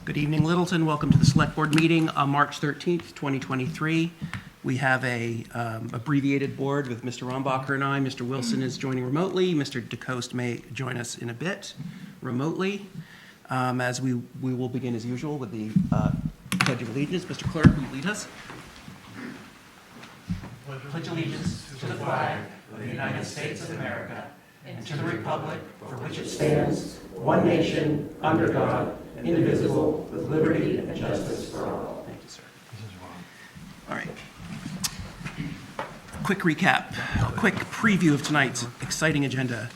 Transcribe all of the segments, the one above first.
Good evening, Littleton. Welcome to the Select Board meeting on March 13th, 2023. We have a abbreviated board with Mr. Rombacher and I. Mr. Wilson is joining remotely. Mr. DeCoste may join us in a bit remotely. As we will begin as usual with the Pledge of Allegiance. Mr. Clerk, will you lead us? Pledge allegiance to the flag of the United States of America and to the republic for which it stands, one nation, under God, indivisible, with liberty and justice for all. Thank you, sir. All right. Quick recap, a quick preview of tonight's exciting agenda.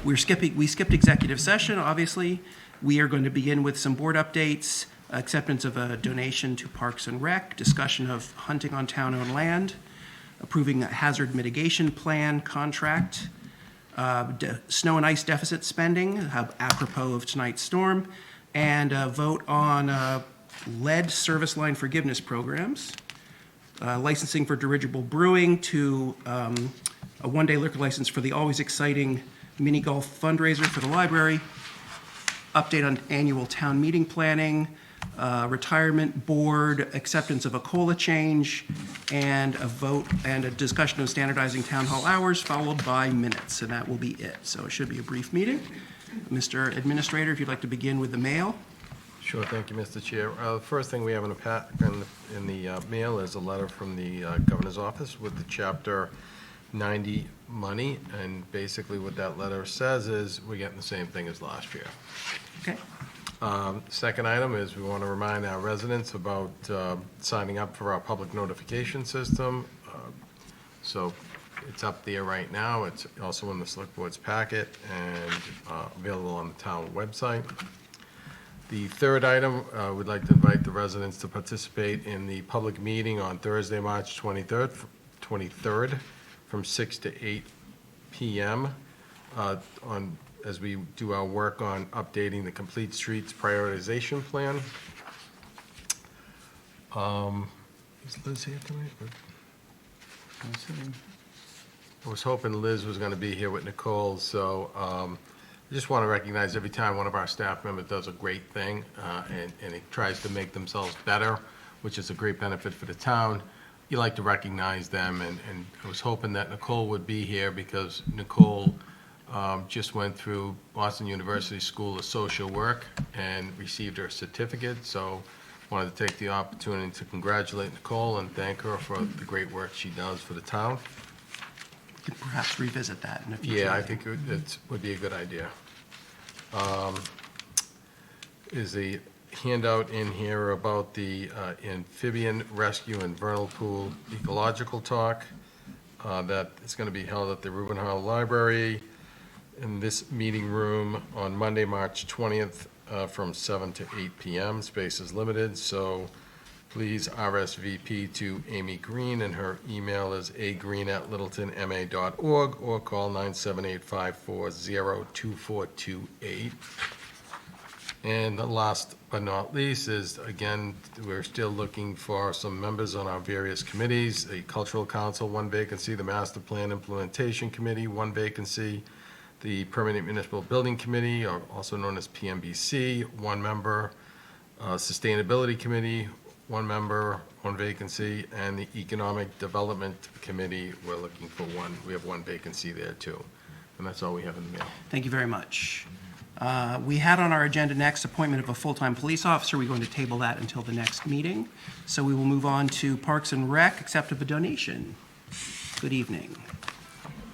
We skipped executive session, obviously. We are going to begin with some board updates, acceptance of a donation to Parks and Rec, discussion of hunting on town-owned land, approving a hazard mitigation plan contract, snow and ice deficit spending, apropos of tonight's storm, and a vote on lead service line forgiveness programs, licensing for dirigible brewing to a one-day liquor license for the always exciting mini golf fundraiser for the library, update on annual town meeting planning, retirement board, acceptance of a COLA change, and a vote and a discussion of standardizing town hall hours, followed by minutes, and that will be it. So it should be a brief meeting. Mr. Administrator, if you'd like to begin with the mail. Sure, thank you, Mr. Chair. The first thing we have in the mail is a letter from the Governor's Office with the Chapter 90 money, and basically what that letter says is we're getting the same thing as last year. Okay. Second item is we want to remind our residents about signing up for our public notification system. So it's up there right now. It's also in the Select Board's packet and available on the town website. The third item, we'd like to invite the residents to participate in the public meeting on Thursday, March 23rd from 6 to 8 p.m. As we do our work on updating the Complete Streets Prioritization Plan. Is Liz here tonight? I was hoping Liz was going to be here with Nicole, so I just want to recognize every time one of our staff members does a great thing and it tries to make themselves better, which is a great benefit for the town. You like to recognize them, and I was hoping that Nicole would be here because Nicole just went through Boston University School of Social Work and received her certificate, so wanted to take the opportunity to congratulate Nicole and thank her for the great work she does for the town. We could perhaps revisit that in a future. Yeah, I think it would be a good idea. Is the handout in here about the amphibian rescue and vernal pool ecological talk that is going to be held at the Reuben Hall Library in this meeting room on Monday, March 20th from 7 to 8 p.m. Space is limited, so please RSVP to Amy Green, and her email is agreen@littletonma.org, or call 978-540-2428. And last but not least is, again, we're still looking for some members on our various committees. The Cultural Council, 1 vacancy. The Master Plan Implementation Committee, 1 vacancy. The Permanent Municipal Building Committee, or also known as PMBC, 1 member. Sustainability Committee, 1 member, 1 vacancy, and the Economic Development Committee, we're looking for 1. We have 1 vacancy there too. And that's all we have in the mail. Thank you very much. We had on our agenda next appointment of a full-time police officer. We're going to table that until the next meeting. So we will move on to Parks and Rec, accept of a donation. Good evening.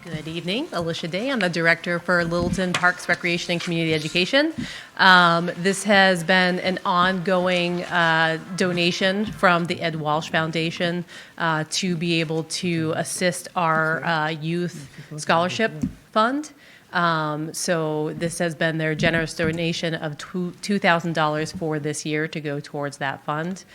Good evening, Alicia Day. I'm the Director for Littleton Parks, Recreation, and Community Education. This has been an ongoing donation from the Ed Walsh Foundation to be able to assist our youth scholarship fund. So this has been their generous donation of $2,000 for this year to go towards that fund.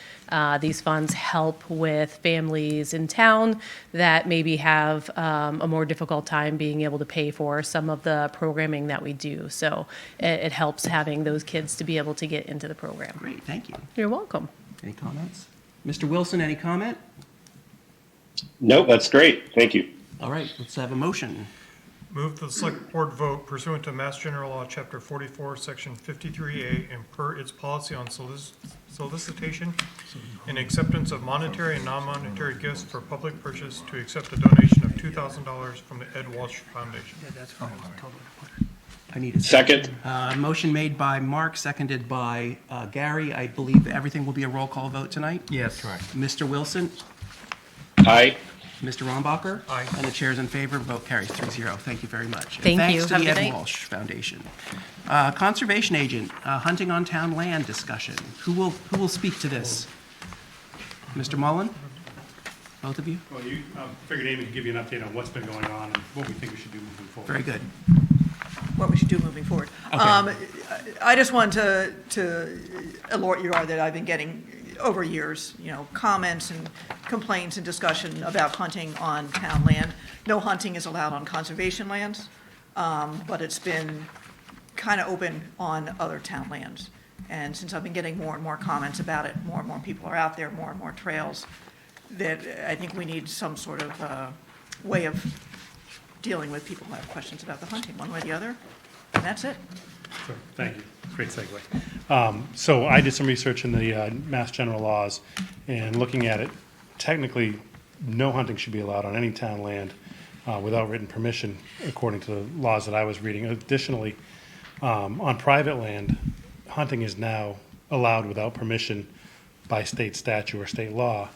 These funds help with families in town that maybe have a more difficult time being able to pay for some of the programming that we do. So it helps having those kids to be able to get into the program. Great, thank you. You're welcome. Any comments? Mr. Wilson, any comment? No, that's great. Thank you. All right, let's have a motion. Move the select board vote pursuant to Mass General Law, Chapter 44, Section 53A, and per its policy on solicitation and acceptance of monetary and non-monetary gifts for public purchase to accept a donation of $2,000 from the Ed Walsh Foundation. Yeah, that's fine. I need a Second. Motion made by Mark, seconded by Gary. I believe everything will be a roll call vote tonight. Yes. Correct. Mr. Wilson, Aye. Mr. Rombacher? Aye. And the chair's in favor, vote carries 3-0. Thank you very much. And Thank you. Thanks to Have a the good Ed night. Walsh Foundation. Conservation agent, hunting on town land discussion. Who will speak to this? Mr. Mullen? Both of you? Well, I figured Amy could give you an update on what's been going on and what we think we should do moving forward. Very good. what we should do moving forward. Okay. I just want to alert you all that I've been getting over years, comments and complaints and discussion about hunting on town land. No hunting is allowed on conservation lands, but it's been kind of open on other town lands. And since I've been getting more and more comments about it, more and more people are out there, more and more trails, that I think we need some sort of way of dealing with people who have questions about the hunting, one way or the other. And that's it. So, thank you. Great segue. So I did some research in the Mass General laws, and looking at it, technically, no hunting should be allowed on any town land without written permission, according to the laws that I was reading. Additionally, on private land, hunting is now allowed without permission by state statute or state law.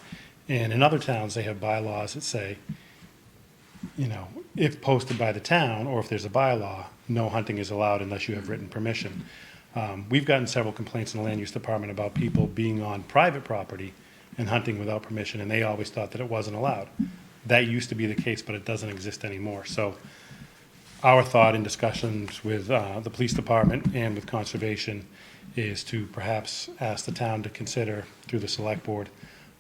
And in other towns, they have bylaws that say, if posted by the town, or if there's a bylaw, no hunting is allowed unless you have written permission. We've gotten several complaints in the land use department about people being on private property and hunting without permission, and they always thought that it wasn't allowed. That used to be the case, but it doesn't exist anymore. So our thought in discussions with the police department and with conservation is to perhaps ask the town to consider, through the select board,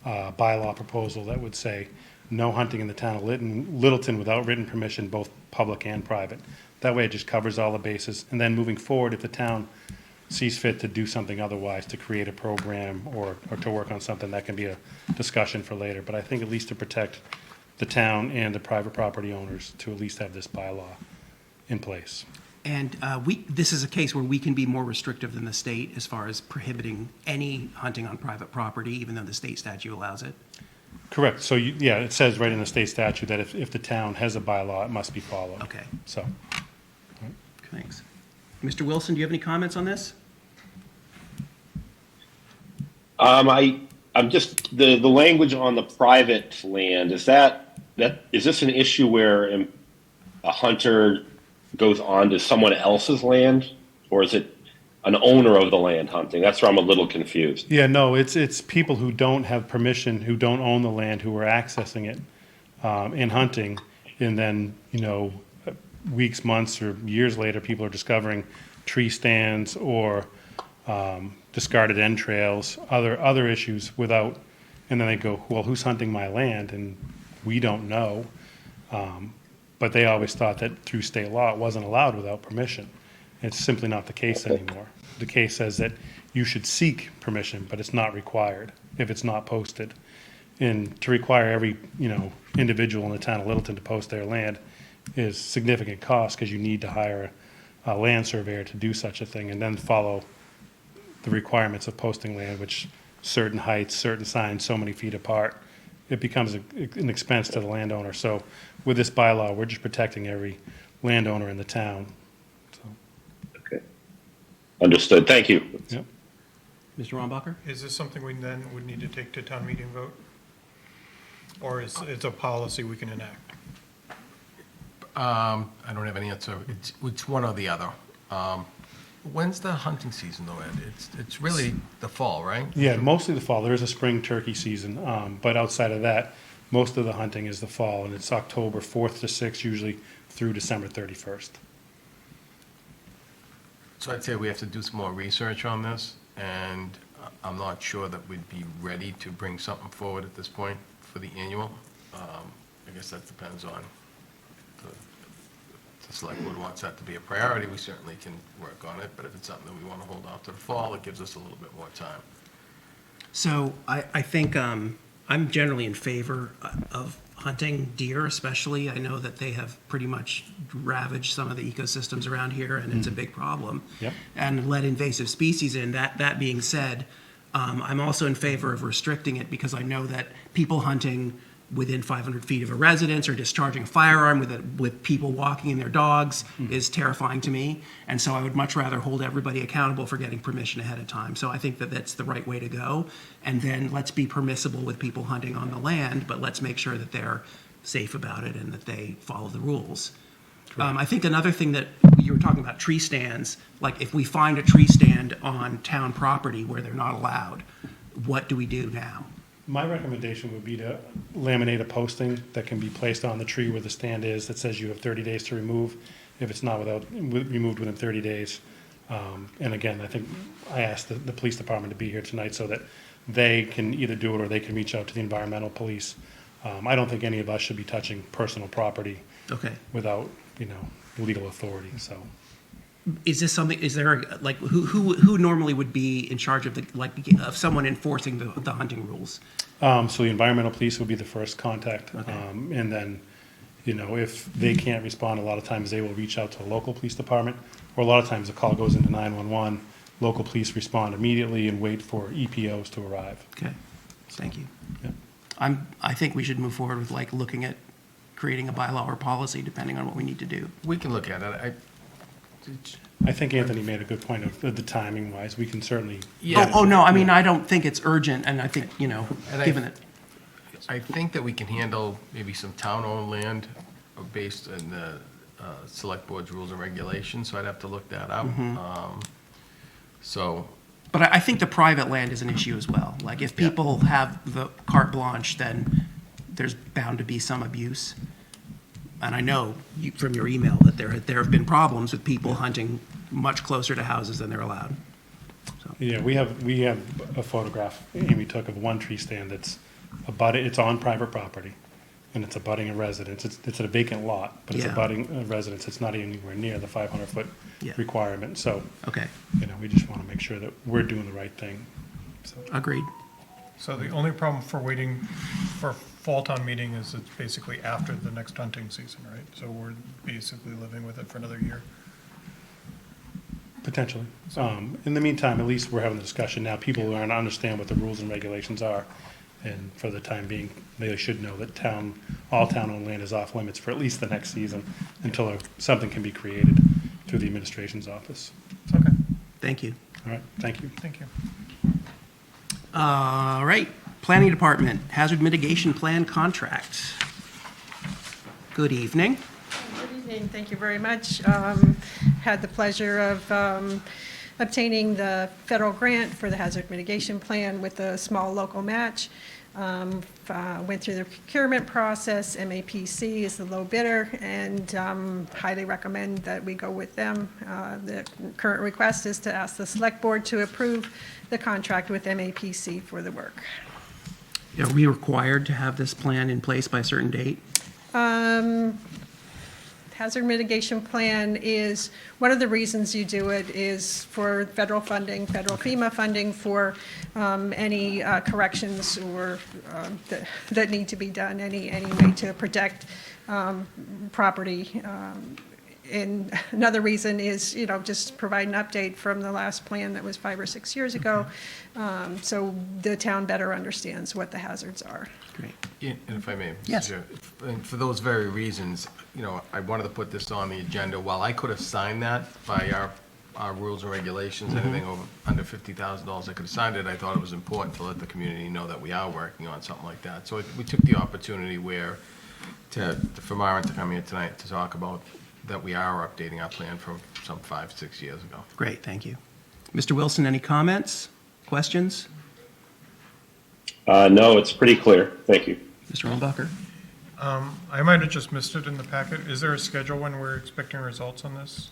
bylaw proposal that would say no hunting in the town of Littleton without written permission, both public and private. That way it just covers all the bases. And then moving forward, if the town sees fit to do something otherwise, to create a program or to work on something, that can be a discussion for later. But I think at least to protect the town and the private property owners, to at least have this bylaw in place. And this is a case where we can be more restrictive than the state as far as prohibiting any hunting on private property, even though the state statute allows it. Correct. So, it says right in the state statute that if the town has a bylaw, it must be followed. Okay, So, thanks. Mr. Wilson, do you have any comments on this? I'm just, the language on the private land, is this an issue where a hunter goes on to someone else's land, or is it an owner of the land hunting? That's where I'm a little confused. yeah, no, it's people who don't have permission, who don't own the land, who are accessing it in hunting, and then, weeks, months, or years later, people are discovering tree stands or discarded entrails, other issues without, and then they go, well, who's hunting my land? And we don't know. But they always thought that through state law, it wasn't allowed without permission. It's simply not the case anymore. The case says that you should seek permission, but it's not required if it's not posted. And to require every, individual in the town of Littleton to post their land is significant cost, because you need to hire a land surveyor to do such a thing and then follow the requirements of posting land, which certain heights, certain signs, so many feet apart. It becomes an expense to the landowner. So with this bylaw, we're just protecting every landowner in the town. Okay. Understood. Thank you. Yep. Mr. Rombacher? Is this something we then would need to take to town meeting vote? Or is it a policy we can enact? I don't have an answer. It's one or the other. When's the hunting season though, Ed? It's really the fall, right? Yeah, mostly the fall. There is a spring turkey season, but outside of that, most of the hunting is the fall, and it's October 4th to 6th, usually through December 31st. So I'd say we have to do some more research on this, and I'm not sure that we'd be ready to bring something forward at this point for the annual. I guess that depends on the select board wants that to be a priority. We certainly can work on it, but if it's something that we want to hold off to the fall, it gives us a little bit more time. So I think I'm generally in favor of hunting deer especially. I know that they have pretty much ravaged some of the ecosystems around here, and it's a big problem. Yep. And let invasive species in. That being said, I'm also in favor of restricting it because I know that people hunting within 500 feet of a residence or discharging a firearm with people walking in their dogs is terrifying to me. And so I would much rather hold everybody accountable for getting permission ahead of time. So I think that that's the right way to go. And then let's be permissible with people hunting on the land, but let's make sure that they're safe about it and that they follow the rules. I think another thing that you were talking about, tree stands, like if we find a tree stand on town property where they're not allowed, what do we do now? My recommendation would be to laminate a posting that can be placed on the tree where the stand is that says you have 30 days to remove, if it's not removed within 30 days. And again, I think I asked the police department to be here tonight so that they can either do it or they can reach out to the environmental police. I don't think any of us should be touching personal property Okay. without, legal authority, so. Is this something, is there, like, who normally would be in charge of of someone enforcing the hunting rules? So the environmental police would be the first contact. Okay. And then, if they can't respond, a lot of times they will reach out to the local police department, or a lot of times the call goes into 911. Local police respond immediately and wait for EPOs to arrive. Okay, thank you. Yeah. I think we should move forward with looking at creating a bylaw or policy depending on what we need to do. We can look at it. I think Anthony made a good point of the timing wise. We can certainly. Yeah. Oh, no, I mean, I don't think it's urgent, and I think, I- given it, I think that we can handle maybe some town-owned land based on the select board's rules and regulations, so I'd have to look that up. So, but I think the private land is an issue as well. Like, if people have the carte blanche, then there's bound to be some abuse. And I know from your email that there have been problems with people hunting much closer to houses than they're allowed. Yeah, we have a photograph Amy took of one tree stand that's it's on private property, and it's abutting a residence. It's a vacant lot, but it's Yeah. abutting a residence. It's not anywhere near the 500-foot Yeah. requirement. So, Okay, we just want to make sure that we're doing the right thing. So, agreed. So the only problem for waiting for fall town meeting is it's basically after the next hunting season, right? So we're basically living with it for another year. potentially. In the meantime, at least we're having the discussion now. People are going to understand what the rules and regulations are. And for the time being, they should know that all town-owned land is off limits for at least the next season until something can be created through the administration's office. Okay, Thank you. All right, thank you. thank you. All right, Planning Department, Hazard Mitigation Plan Contract. Good evening. Good evening, thank you very much. Had the pleasure of obtaining the federal grant for the hazard mitigation plan with a small local match. Went through the procurement process. MAPC is the low bidder, and highly recommend that we go with them. The current request is to ask the select board to approve the contract with MAPC for the work. Are we required to have this plan in place by a certain date? Hazard mitigation plan is, one of the reasons you do it is for federal funding, federal FEMA funding for any corrections or that need to be done, any way to protect property. And another reason is, just provide an update from the last plan that was 5 or 6 years ago, so the town better understands what the hazards are. Great. and if I may. Mr. Yes. Chair, and for those very reasons, I wanted to put this on the agenda. While I could have signed that by our rules and regulations, anything under $50,000, I could have signed it. I thought it was important to let the community know that we are working on something like that. So we took the opportunity for Myron to come here tonight to talk about that we are updating our plan from some 5-6 years ago. Great, thank you. Mr. Wilson, any comments, questions? No, it's pretty clear. Thank you. Mr. Rombacher? I might have just missed it in the packet. Is there a schedule when we're expecting results on this?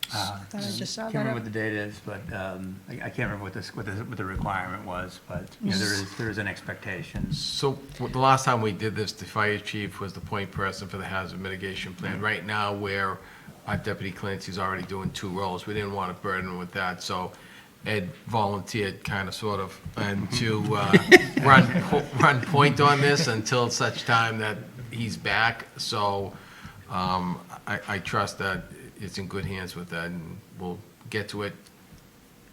Thought I just saw Can't that remember up. what the date is, but I can't remember what the requirement was, but there is an expectation. So the last time we did this, the fire chief was the point person for the hazard mitigation plan. Right now, where our deputy Clancy's already doing 2 roles, we didn't want to burden him with that. So Ed volunteered kind of, sort of, and to run point on this until such time that he's back. So I trust that it's in good hands with Ed, and we'll get to it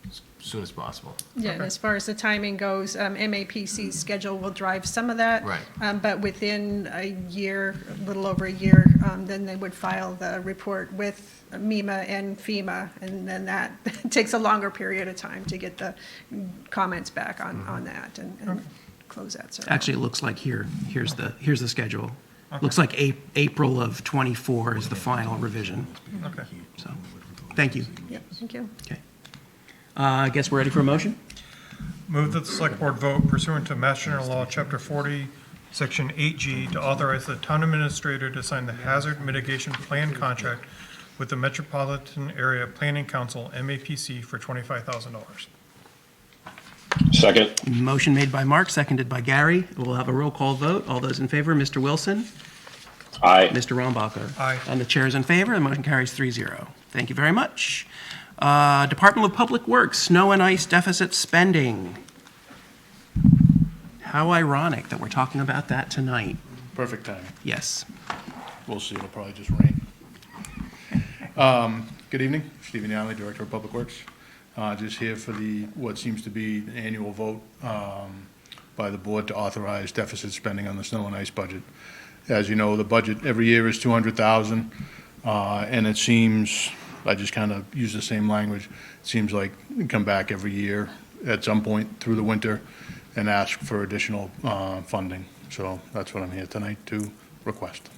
as soon as possible. Yeah, and as far as the timing goes, MAPC's schedule will drive some of that. Right. But within a year, a little over a year, then they would file the report with MEMA and FEMA, and then that takes a longer period of time to get the comments back on that and close that circle. Actually, it looks like here's the schedule. Looks like April of '24 is the final revision. Okay. So, thank you. Yep, thank you. Okay. I guess we're ready for a motion? Move that the select board vote pursuant to Mass General Law, Chapter 40, Section 8G, to authorize the town administrator to sign the hazard mitigation plan contract with the Metropolitan Area Planning Council, MAPC, for $25,000. Second. Motion made by Mark, seconded by Gary. We'll have a roll call vote. All those in favor, Mr. Wilson? Aye. Mr. Rombacher? Aye. And the chair is in favor. The motion carries 3-0. Thank you very much. Department of Public Works, snow and ice deficit spending. How ironic that we're talking about that tonight. Perfect timing. Yes. We'll see, it'll probably just rain. Good evening, Stephen Yonley, Director of Public Works. Just here for what seems to be an annual vote by the board to authorize deficit spending on the snow and ice budget. As you know, the budget every year is $200,000, and it seems, I just kind of use the same language, it seems like we come back every year at some point through the winter and ask for additional funding. So that's what I'm here tonight to request.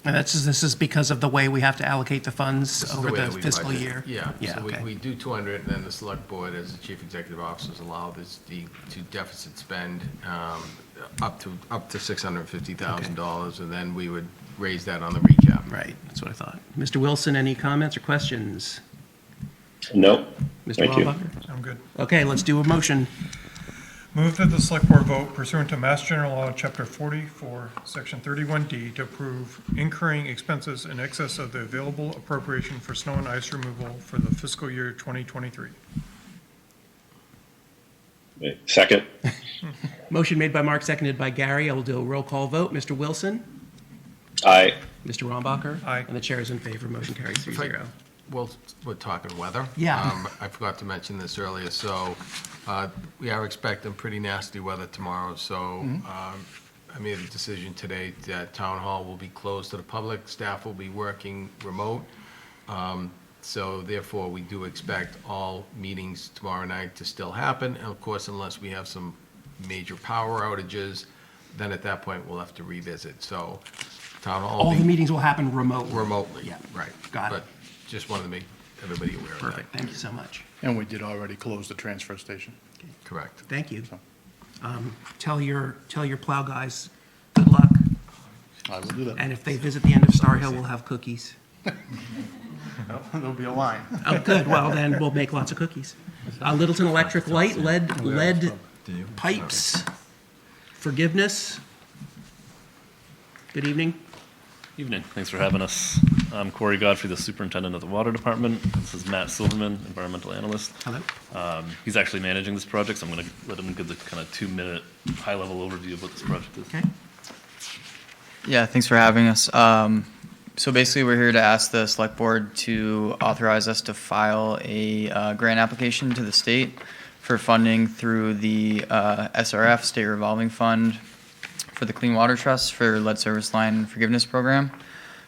And this is because of the way we have to allocate the funds This is over way the that we fiscal budget. year? Yeah, Yeah, so okay. we do 200, and then the select board, as the chief executive officer, is allowed to deficit spend up to $650,000, and then we would raise that on the recap. Right, that's what I thought. Mr. Wilson, any comments or questions? No. Mr. Thank you. Rombacher? I'm good. Okay, let's do a motion. Move that the select board vote pursuant to Mass General Law, Chapter 44, Section 31D, to approve incurring expenses in excess of the available appropriation for snow and ice removal for the fiscal year 2023. Second. Motion made by Mark, seconded by Gary. I will do a roll call vote. Mr. Wilson? Aye. Mr. Rombacher? Aye. And the chair is in favor. Motion carries 3-0. Well, we're talking weather. Yeah. I forgot to mention this earlier, so we are expecting pretty nasty weather tomorrow, so I made a decision today that town hall will be closed to the public, staff will be working remote, so therefore we do expect all meetings tomorrow night to still happen, and of course, unless we have some major power outages, then at that point, we'll have to revisit, so town hall All will the be meetings will happen remotely. remotely. Yeah. Right. Got it. But just wanted to make everybody aware of that. Perfect. Thank you so much. And we did already close the transfer station. Correct. Thank you. So. Tell your plow guys good luck. I will do that. And if they visit the end of Star Hill, we'll have cookies. There'll be a line. Oh, good. Well, then we'll make lots of cookies. Littleton Electric Light, lead pipes, forgiveness. Good evening. Evening. Thanks for having us. I'm Corey Godfrey, the superintendent of the water department. This is Matt Silverman, environmental analyst. Hello. He's actually managing this project, so I'm going to let him give the kind of 2-minute high-level overview of what this project is. Okay. Yeah, thanks for having us. So basically, we're here to ask the select board to authorize us to file a grant application to the state for funding through the SRF, State Revolving Fund, for the Clean Water Trust for lead service line forgiveness program.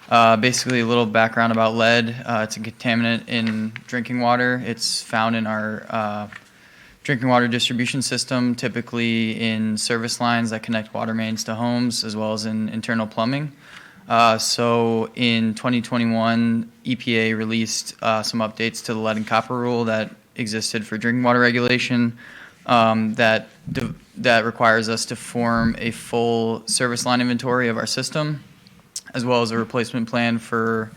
Basically, a little background about lead. It's a contaminant in drinking water. It's found in our drinking water distribution system, typically in service lines that connect water mains to homes, as well as in internal plumbing. So in 2021, EPA released some updates to the lead and copper rule that existed for drinking water regulation that requires us to form a full service line inventory of our system, as well as a replacement plan for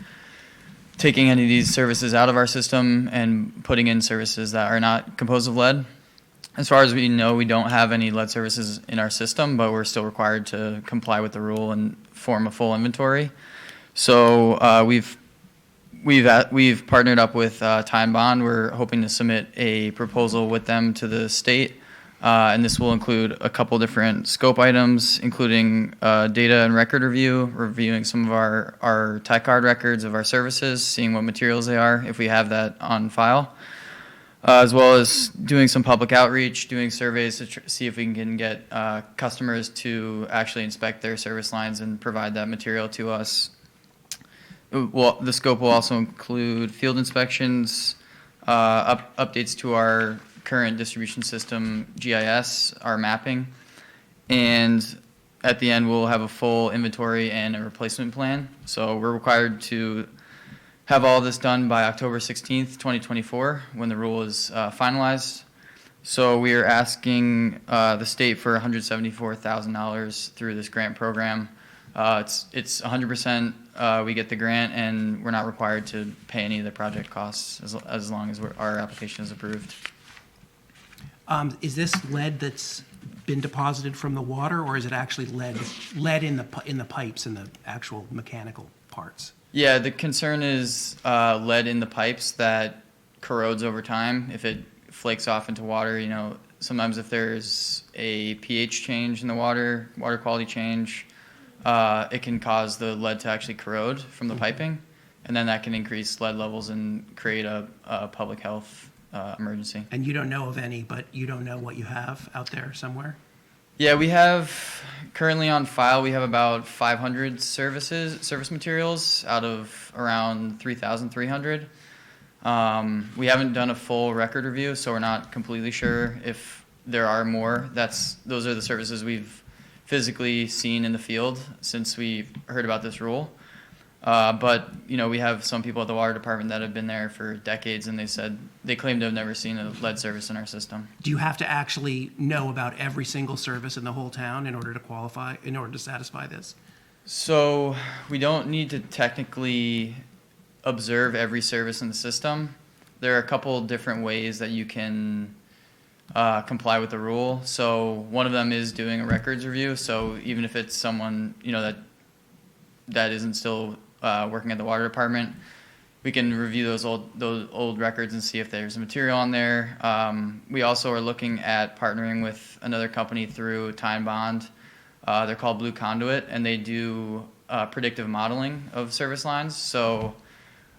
taking any of these services out of our system and putting in services that are not composed of lead. As far as we know, we don't have any lead services in our system, but we're still required to comply with the rule and form a full inventory. So we've we've partnered up with Time Bond. We're hoping to submit a proposal with them to the state. And this will include a couple different scope items, including data and record review, reviewing some of our tech card records of our services, seeing what materials they are, if we have that on file, as well as doing some public outreach, doing surveys to see if we can get customers to actually inspect their service lines and provide that material to us. Well, the scope will also include field inspections, updates to our current distribution system GIS, our mapping, and at the end we'll have a full inventory and a replacement plan. So we're required to have all this done by October 16th, 2024, when the rule is finalized. So we are asking the state for $174,000 through this grant program. It's 100%. We get the grant, and we're not required to pay any of the project costs as long as our application is approved. Is this lead that's been deposited from the water, or is it actually lead in the pipes and the actual mechanical parts? Yeah, the concern is lead in the pipes that corrodes over time. If it flakes off into water, sometimes if there's a pH change in the water quality change, it can cause the lead to actually corrode from the piping, and then that can increase lead levels and create a public health emergency. And you don't know of any, but you don't know what you have out there somewhere? Yeah, we have currently on file, we have about 500 service materials out of around 3,300. We haven't done a full record review, so we're not completely sure if there are more. Those are the services we've physically seen in the field since we heard about this rule. But we have some people at the water department that have been there for decades, and they claim to have never seen a lead service in our system. Do you have to actually know about every single service in the whole town in order to satisfy this? So we don't need to technically observe every service in the system. There are a couple different ways that you can comply with the rule. So one of them is doing a records review. So even if it's someone that isn't still working at the water department, we can review those old records and see if there's material on there. We also are looking at partnering with another company through Time Bond. They're called Blue Conduit, and they do predictive modeling of service lines. So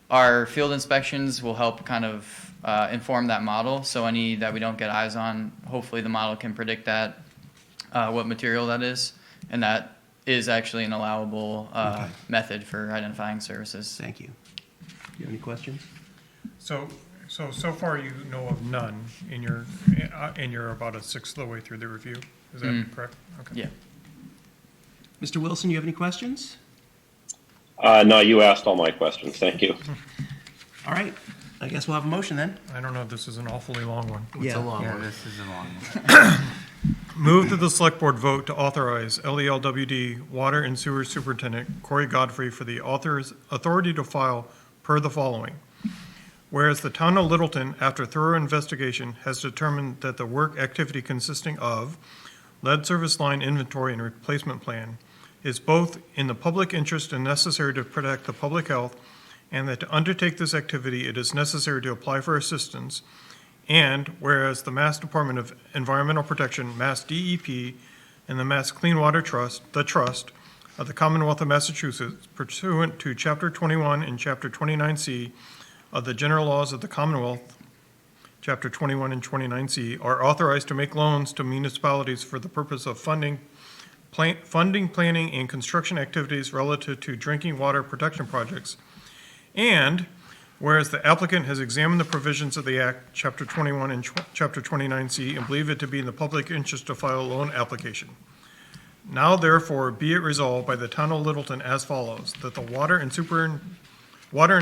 our field inspections will help kind of inform that model. So any that we don't get eyes on, hopefully the model can predict that, what material that is, and that is actually an allowable method for identifying services. Thank you. Do you have any questions? So far you know of none, and you're about a sixth of the way through the review. Is that correct? Okay. Yeah. Mr. Wilson, you have any questions? No, you asked all my questions. Thank you. All right. I guess we'll have a motion then. I don't know, this is an awfully long one. Yeah. This is a long one. Move that the select board vote to authorize LELWD Water and Sewer Superintendent Corey Godfrey for the authority to file per the following. Whereas the town of Littleton, after thorough investigation, has determined that the work activity consisting of lead service line inventory and replacement plan is both in the public interest and necessary to protect the public health, and that to undertake this activity, it is necessary to apply for assistance. And whereas the Mass Department of Environmental Protection, Mass DEP, and the Mass Clean Water Trust, the Trust of the Commonwealth of Massachusetts, pursuant to Chapter 21 and Chapter 29C of the General Laws of the Commonwealth, Chapter 21 and 29C, are authorized to make loans to municipalities for the purpose of funding, planning, and construction activities relative to drinking water protection projects. And whereas the applicant has examined the provisions of the Act, Chapter 21 and Chapter 29C, and believe it to be in the public interest to file a loan application. Now therefore be it resolved by the town of Littleton as follows, that the Water and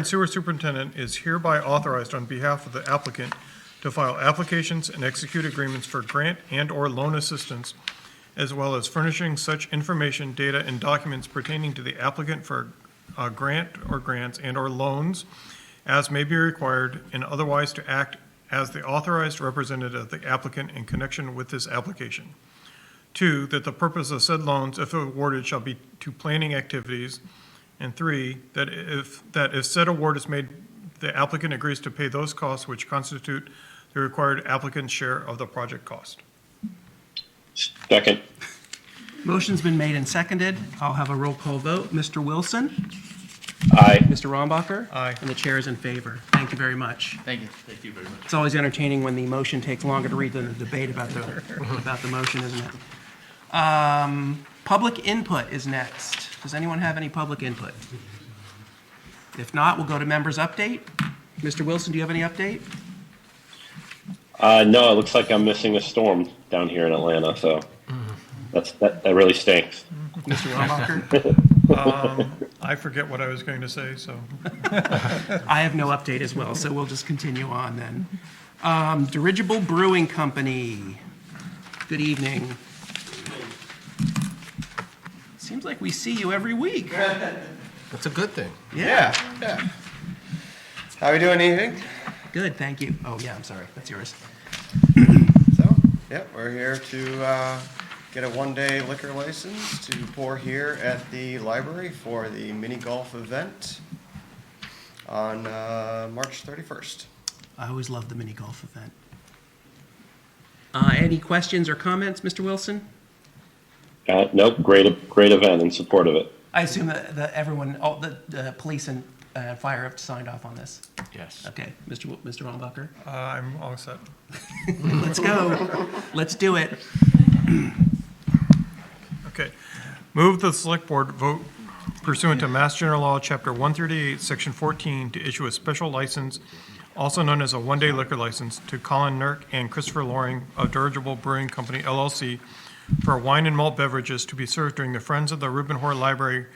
Sewer Superintendent is hereby authorized on behalf of the applicant to file applications and execute agreements for grant and/or loan assistance, as well as furnishing such information, data, and documents pertaining to the applicant for a grant or grants and/or loans as may be required, and otherwise to act as the authorized representative of the applicant in connection with this application. 2, that the purpose of said loans, if awarded, shall be to planning activities. And 3, that if said award is made, the applicant agrees to pay those costs which constitute the required applicant's share of the project cost. Second. Motion's been made and seconded. I'll have a roll call vote. Mr. Wilson? Aye. Mr. Rombacher? Aye. And the chair is in favor. Thank you very much. Thank you. Thank you very much. It's always entertaining when the motion takes longer to read than the debate about the motion, isn't it? Public input is next. Does anyone have any public input? If not, we'll go to members' update. Mr. Wilson, do you have any update? No, it looks like I'm missing a storm down here in Atlanta, so that really stinks. Mr. Rombacher? I forget what I was going to say, so. I have no update as well, so we'll just continue on then. Dirigible Brewing Company. Good evening. Seems like we see you every week. That's a good thing. Yeah. How are we doing evening? Good, thank you. Oh, yeah, I'm sorry. That's yours. So, yeah, we're here to get a one-day liquor license to pour here at the library for the mini golf event on March 31st. I always love the mini golf event. Any questions or comments, Mr. Wilson? Nope, great event in support of it. I assume that everyone, all the police and fire have signed off on this. Yes. Okay, Mr. Rombacher? I'm all set. Let's go. Let's do it. Okay. Move the select board vote pursuant to Mass General Law, Chapter 138, Section 14, to issue a special license, also known as a one-day liquor license, to Colin Nurk and Christopher Loring of Dirigible Brewing Company, LLC, for wine and malt beverages to be served during the Friends of the Reuben Hoare Library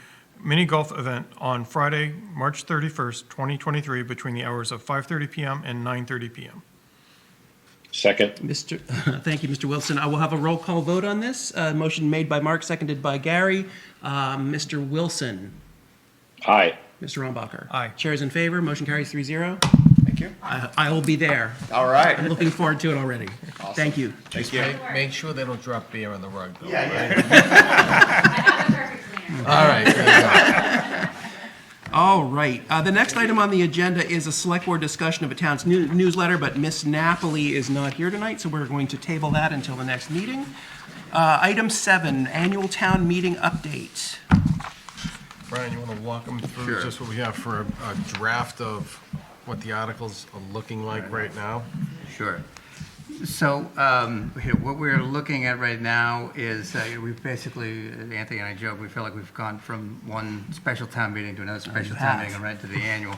mini golf event on Friday, March 31st, 2023, between the hours of 5:30 p.m. and 9:30 p.m. Second. Thank you, Mr. Wilson. I will have a roll call vote on this. Motion made by Mark, seconded by Gary. Mr. Wilson? Aye. Mr. Rombacher? Aye. Chair is in favor. Motion carries 3-0. Thank you. I will be there. All right. I'm looking forward to it already. Thank you. Thank you. Make sure they don't drop beer on the rug, though. Yeah. All right, there you go. All right. The next item on the agenda is a select board discussion of a town's newsletter, but Miss Napoli is not here tonight, so we're going to table that until the next meeting. Item 7, annual town meeting update. Brian, you want to walk them through just what we have for a draft of what the articles are looking like right now? Sure. So, what we're looking at right now is, we've basically, Anthony and I joke, we feel like we've gone from one special town meeting to another special town meeting and right to the annual.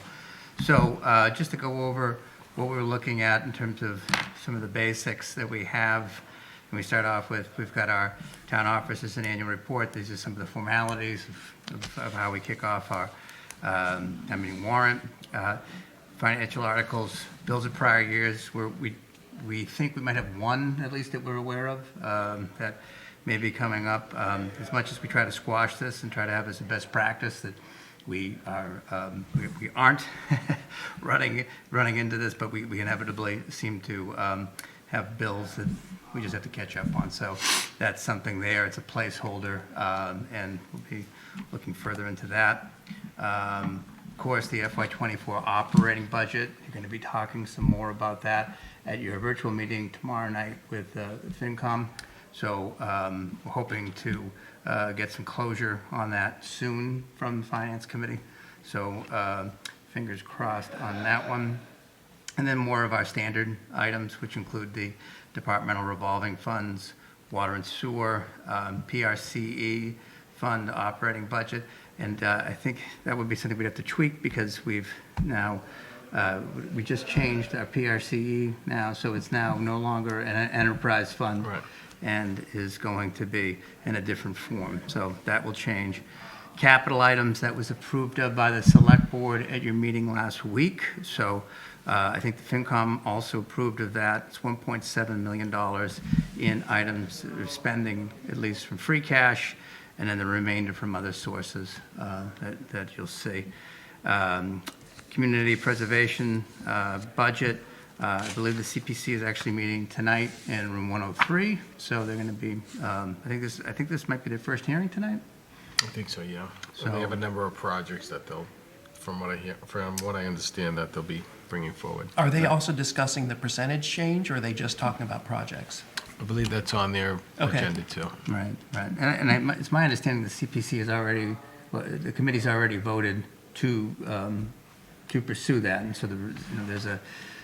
So, just to go over what we're looking at in terms of some of the basics that we have, and we start off with, we've got our town offices and annual report. These are some of the formalities of how we kick off our, warrant, financial articles, bills of prior years, where we think we might have one, at least, that we're aware of, that may be coming up. As much as we try to squash this and try to have as a best practice, that we aren't running into this, but we inevitably seem to have bills that we just have to catch up on. So that's something there. It's a placeholder, and we'll be looking further into that. Of course, the FY24 operating budget, you're going to be talking some more about that at your virtual meeting tomorrow night with FinCom. So we're hoping to get some closure on that soon from the Finance Committee. So fingers crossed on that one. And then more of our standard items, which include the departmental revolving funds, water and sewer, PRCE fund operating budget. And I think that would be something we'd have to tweak because we've now, we just changed our PRCE now, so it's now no longer an enterprise fund. Right. And is going to be in a different form. So that will change. Capital items that was approved of by the select board at your meeting last week. So I think the FinCom also approved of that. It's $1.7 million in items that are spending, at least from free cash, and then the remainder from other sources that you'll see. Community preservation budget. I believe the CPC is actually meeting tonight in room 103. So they're going to be. I think this might be their first hearing tonight. I think so, yeah. So- They have a number of projects that they'll, from what I understand, that they'll be bringing forward. Are they also discussing the percentage change, or are they just talking about projects? I believe that's on their Okay. agenda too. Right, right. It's my understanding the CPC has already, well, the committee's already voted to pursue that. And so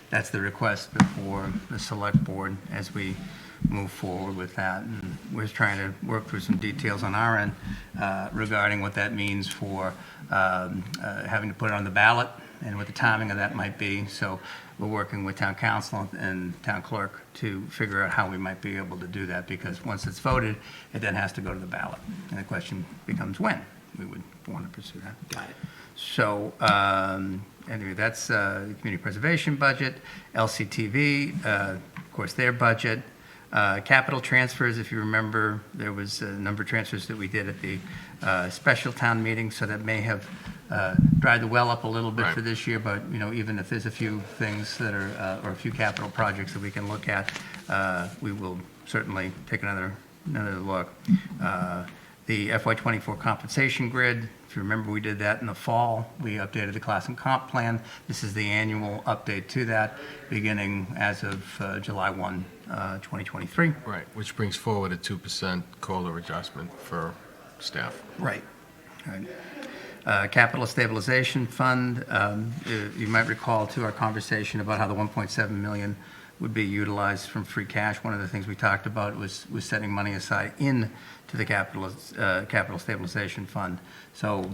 that's the request before the select board as we move forward with that. And we're trying to work through some details on our end regarding what that means for having to put it on the ballot and what the timing of that might be. So we're working with town council and town clerk to figure out how we might be able to do that, because once it's voted, it then has to go to the ballot. And the question becomes when we would want to pursue that. Got it. So, anyway, that's the community preservation budget, LCTV, of course, their budget. Capital transfers, if you remember, there was a number of transfers that we did at the special town meeting, so that may have dried the well up a little bit Right. for this year, but, even if there's a few things that are, or a few capital projects that we can look at, we will certainly take another look. The FY24 compensation grid, if you remember, we did that in the fall. We updated the class and comp plan. This is the annual update to that, beginning as of July 1, 2023. Right, which brings forward a 2% COLA adjustment for staff. Right. Right. Capital Stabilization Fund, you might recall too our conversation about how the 1.7 million would be utilized from free cash. One of the things we talked about was setting money aside into the Capital Stabilization Fund. So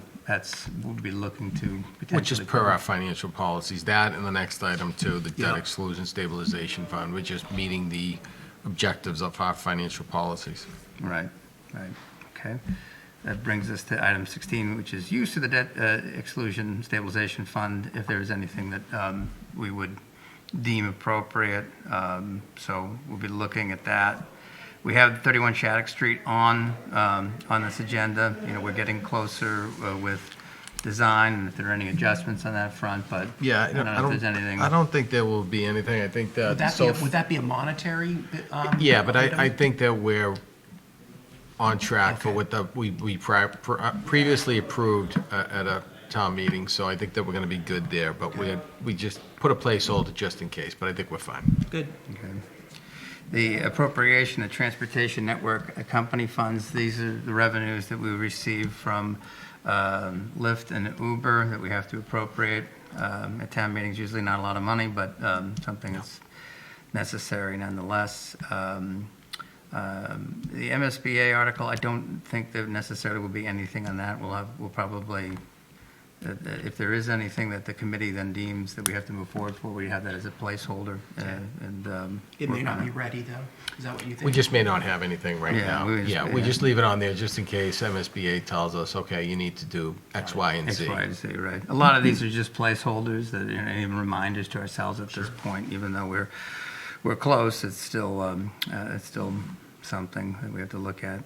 we'll be looking to potentially. Which is per our financial policies. That and the next item too, the Yeah. debt exclusion stabilization fund, which is meeting the objectives of our financial policies. Right, okay. That brings us to item 16, which is use of the debt exclusion stabilization fund, if there is anything that we would deem appropriate. So we'll be looking at that. We have 31 Shattuck Street on this agenda. We're getting closer with design, and if there are any adjustments on that front, but Yeah, I don't know if there's anything. I don't think there will be anything. I think that. Would that be a monetary? Yeah, but item? I think that we're on track for what we previously approved at a town meeting, so I think that we're going to be good there, but we just put a placeholder just in case, but I think we're fine. Good. Okay. The appropriation of transportation network company funds, these are the revenues that we receive from Lyft and Uber that we have to appropriate. At town meetings, usually not a lot of money, but something that's necessary nonetheless. The MSBA article, I don't think there necessarily will be anything on that. We'll probably, if there is anything that the committee then deems that we have to move forward for, we have that as a placeholder. It may not be ready, though. Is that what you think? We just may not have anything right Yeah, now. We just leave it on there just in case MSBA tells us, okay, you need to do X, Y, and X, Z. Y, and Z, right. A lot of these are just placeholders that, even reminders to ourselves at this point, even though we're close, it's still something that we have to look at.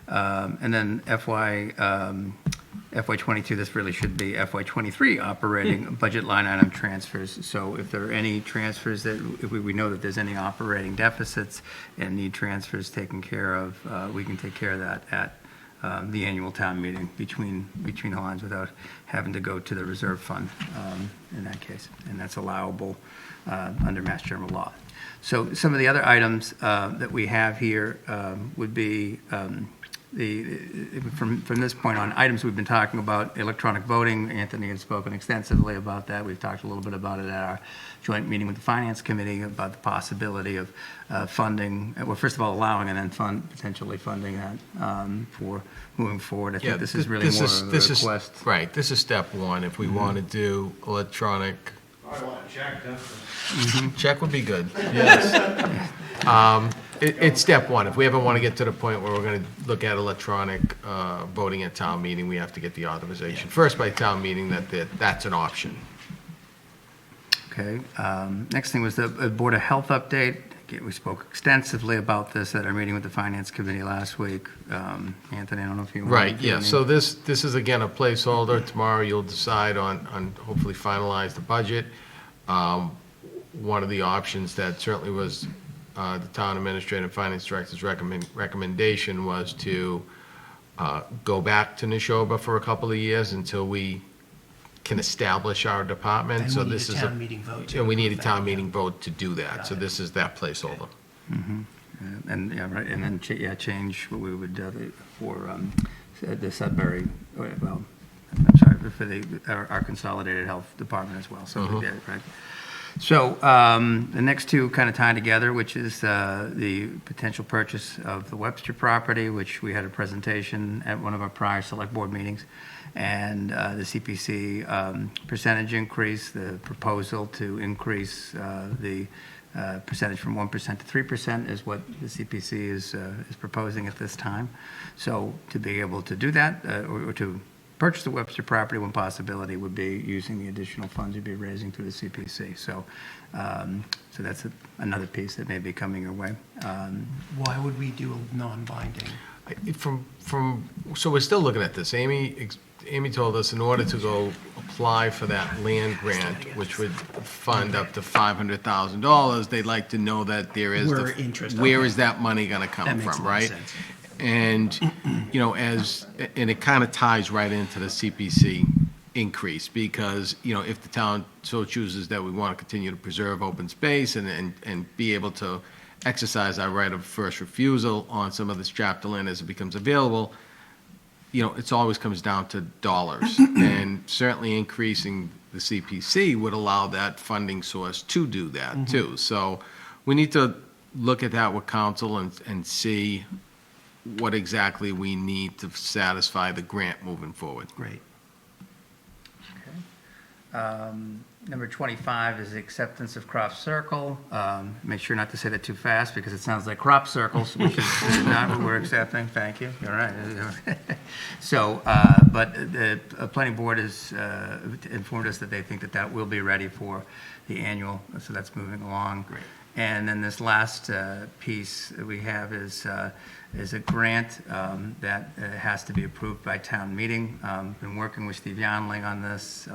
And then FY22, this really should be FY23 operating budget line item transfers. So if there are any transfers that, if we know that there's any operating deficits and need transfers taken care of, we can take care of that at the annual town meeting between the lines without having to go to the reserve fund in that case. And that's allowable under Mass General Law. So some of the other items that we have here would be from this point on, items we've been talking about, electronic voting. Anthony has spoken extensively about that. We've talked a little bit about it at our joint meeting with the Finance Committee about the possibility of funding, well, first of all, allowing and then potentially funding that for moving forward. I think this is really more of a request. Right, this is step one. If we want to do electronic. I want a check, definitely. Check would be good, yes. It's step one. If we ever want to get to the point where we're going to look at electronic voting at town meeting, we have to get the authorization first by town meeting that's an option. Okay. Next thing was the Board of Health update. Again, we spoke extensively about this at our meeting with the Finance Committee last week. Anthony, I don't know if you want Right, to. yeah, so this is again a placeholder. Tomorrow you'll decide on hopefully finalize the budget. One of the options that certainly was the town administrator and finance director's recommendation was to go back to Neshoba for a couple of years until we can establish our department. And So we need this a is town meeting vote to And we need a approve that, town yeah. meeting vote to do that. So this is that placeholder. And, yeah, right, and then, change what we would, for, the Sudbury, well, I'm sorry, for our consolidated health department as well, so we did, right? So, the next two kind of tie together, which is, the potential purchase of the Webster property, which we had a presentation at one of our prior select board meetings, and, the CPC, percentage increase, the proposal to increase, the, percentage from 1% to 3% is what the CPC is proposing at this time. So to be able to do that, or to purchase the Webster property, one possibility would be using the additional funds you'd be raising through the CPC. So, so that's another piece that may be coming your way. Why would we do a non-binding? So we're still looking at this. Amy told us in order to go apply for that land grant, which would fund up to $500,000, they'd like to know that there is. Where interest, Where okay. is that money gonna come That makes a from, lot of right? sense. And, and it kind of ties right into the CPC increase, because, if the town so chooses that we want to continue to preserve open space and be able to exercise our right of first refusal on some of this chapter land as it becomes available, it always comes down to dollars. And certainly increasing the CPC would allow that funding source to do that too. So we need to look at that with council and see what exactly we need to satisfy the grant moving forward. Great. Number 25 is the acceptance of crop circle. Make sure not to say that too fast, because it sounds like crop circles, which is not what we're accepting. Thank you. You're right. So, but the planning board has informed us that they think that that will be ready for the annual, so that's moving along. Great. And then this last piece that we have is a grant that has to be approved by town meeting. Been working with Steve Yonling on this.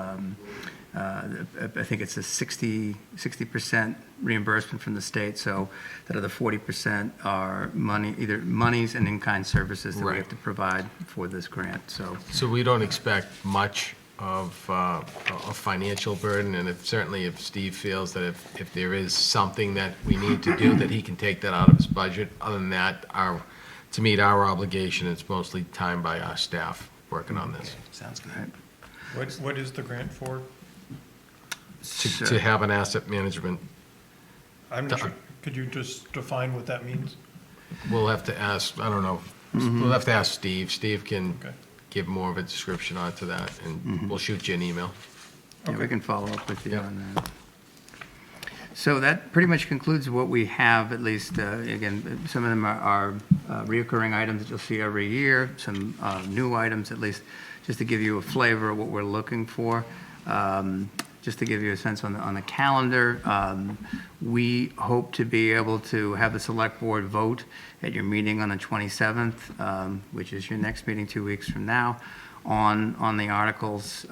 I think it's a 60% reimbursement from the state, so that other 40% are money, either monies and in-kind services that we have to provide for this grant, so. So we don't expect much of a financial burden, and certainly if Steve feels that if there is something that we need to do, that he can take that out of his budget. Other than that, to meet our obligation, it's mostly time by our staff working on this. Sounds good. What is the grant for? To have an asset management, I'm not sure. Could you just define what that means? we'll have to ask, I don't know, we'll have to ask Steve. Steve can Okay. give more of a description onto that, and we'll shoot you an email. Yeah, we can follow up with you on that. So that pretty much concludes what we have, at least, again, some of them are reoccurring items that you'll see every year, some new items, at least, just to give you a flavor of what we're looking for. Just to give you a sense on the calendar, we hope to be able to have the select board vote at your meeting on the 27th, which is your next meeting 2 weeks from now, on the articles,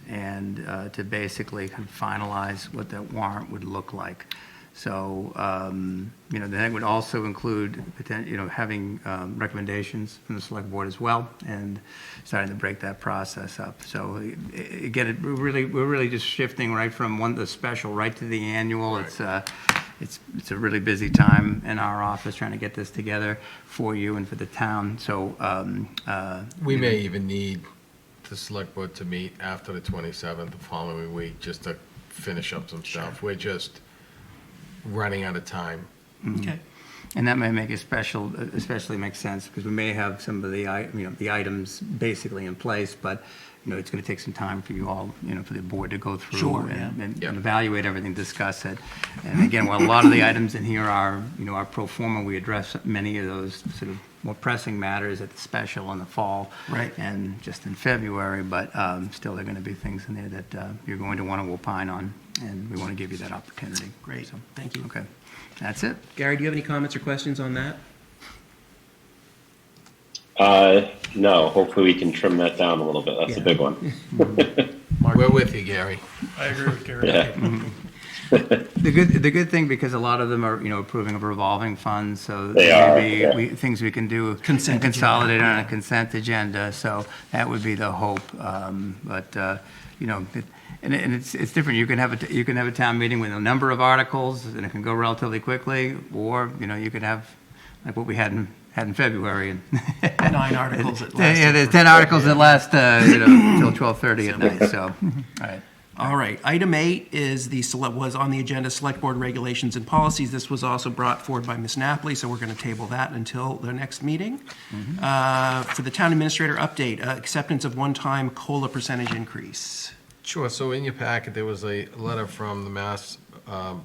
and to basically kind of finalize what that warrant would look like. So, that would also include, having recommendations from the select board as well, and starting to break that process up. So, again, we're really just shifting right from the special right to the annual. Right. It's a really busy time in our office trying to get this together for you and for the town. So, We may even need the select board to meet after the 27th, the following week, just to finish up some stuff. We're just running out of time. Okay. And that may make especially make sense, because we may have some of the items basically in place, but, it's going to take some time for you all, for the board to go through Sure, and yeah. evaluate everything, discuss it. And again, while a lot of the items in here are, our pro forma, we address many of those sort of more pressing matters at the special in the fall. Right. And just in February, but still, there are going to be things in there that you're going to want to opine on, and we want to give you that opportunity. Great. So, Thank you. okay, that's it. Gary, do you have any comments or questions on that? No, hopefully we can trim that down a little bit. That's a Yeah. big one. We're with you, Gary. I agree with Gary. Yeah. The good thing, because a lot of them are, approving of revolving funds, so They there are, may yeah. things we can do Consent and consolidate agenda, on a yeah. consent agenda, so that would be the hope. And it's different. You can have a town meeting with a number of articles, and it can go relatively quickly, or, you could have, like what we had in February. And 9 articles that lasted Yeah, there's for- 10 articles that last, till 12:30 at night, so, all right. All right, item 8 is was on the agenda, Select Board Regulations and Policies. This was also brought forward by Ms. Napoli, so we're going to table that until the next meeting. For the Town Administrator update, acceptance of one-time COLA percentage increase. Sure, so in your packet, there was a letter from the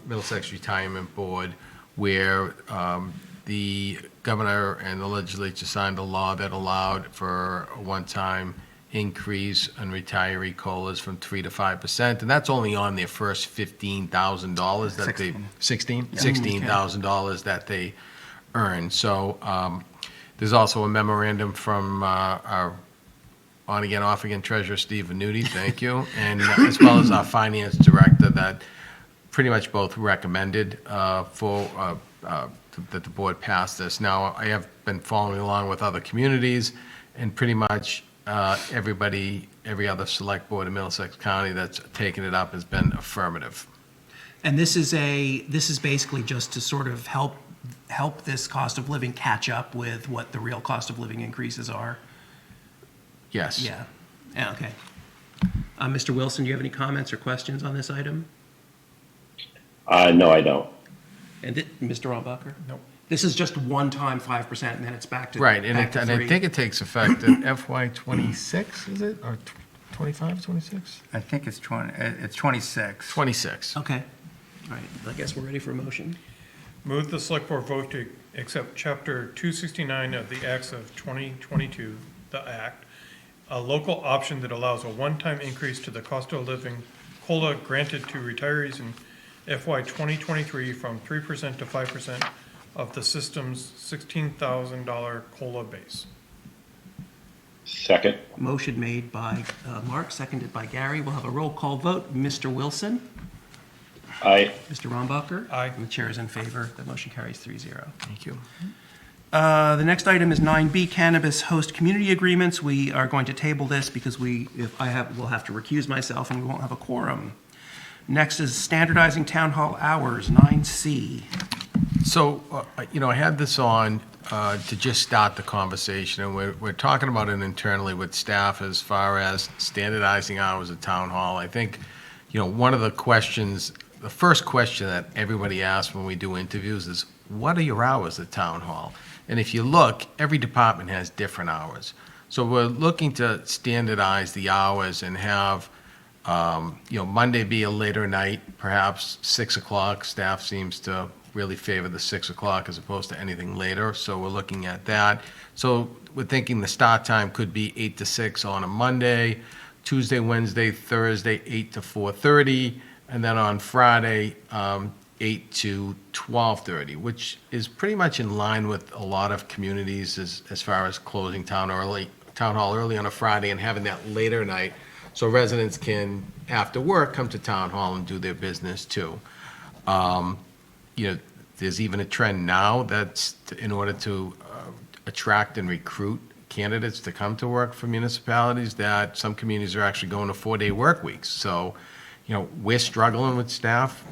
Middlesex Retirement Board where the governor and the legislature signed a law that allowed for a one-time increase in retiree COLAs from 3 to 5%, and that's only on their first $15,000 that they, $16,000 that they earn. So there's also a memorandum from our on-again, off-again treasurer, Steve Venuti, thank you, and as well as our finance director that pretty much both recommended that the board pass this. Now, I have been following along with other communities, and pretty much every other select board in Middlesex County that's taken it up has been affirmative. And this is basically just to sort of help this cost of living catch up with what the real cost of living increases are. Yes. Yeah, okay. Mr. Wilson, do you have any comments or questions on this item? No, I don't. And Mr. Rombacher? Nope. This is just one-time 5%, and then it's back to Right, and back to and I 3. think it takes effect in FY '26, is it, or 25, 26? I think it's 26. 26. Okay, all right, I guess we're ready for a motion. Move the select board vote to accept Chapter 269 of the Acts of 2022, the Act, a local option that allows a one-time increase to the cost of living COLA granted to retirees in FY 2023 from 3% to 5% of the system's $16,000 COLA base. Second. Motion made by Mark, seconded by Gary. We'll have a roll call vote. Mr. Wilson? Aye. Mr. Rombacher? Aye. And the chair is in favor. The motion carries 3-0. Thank you. The next item is 9B, cannabis host community agreements. We are going to table this because we'll have to recuse myself and we won't have a quorum. Next is standardizing town hall hours, 9C. So, I had this on to just start the conversation, and we're talking about it internally with staff as far as standardizing hours at town hall. I think, one of the questions, the first question that everybody asks when we do interviews is, what are your hours at town hall? And if you look, every department has different hours. So we're looking to standardize the hours and have, Monday be a later night, perhaps 6 o'clock. Staff seems to really favor the 6 o'clock as opposed to anything later, so we're looking at that. So we're thinking the start time could be 8 to 6 on a Monday, Tuesday, Wednesday, Thursday, 8 to 4:30, and then on Friday, 8 to 12:30, which is pretty much in line with a lot of communities as far as closing town hall early on a Friday and having that later night, so residents can, after work, come to town hall and do their business too. There's even a trend now that's in order to attract and recruit candidates to come to work for municipalities, that some communities are actually going to 4-day work weeks. So, we're struggling with staff.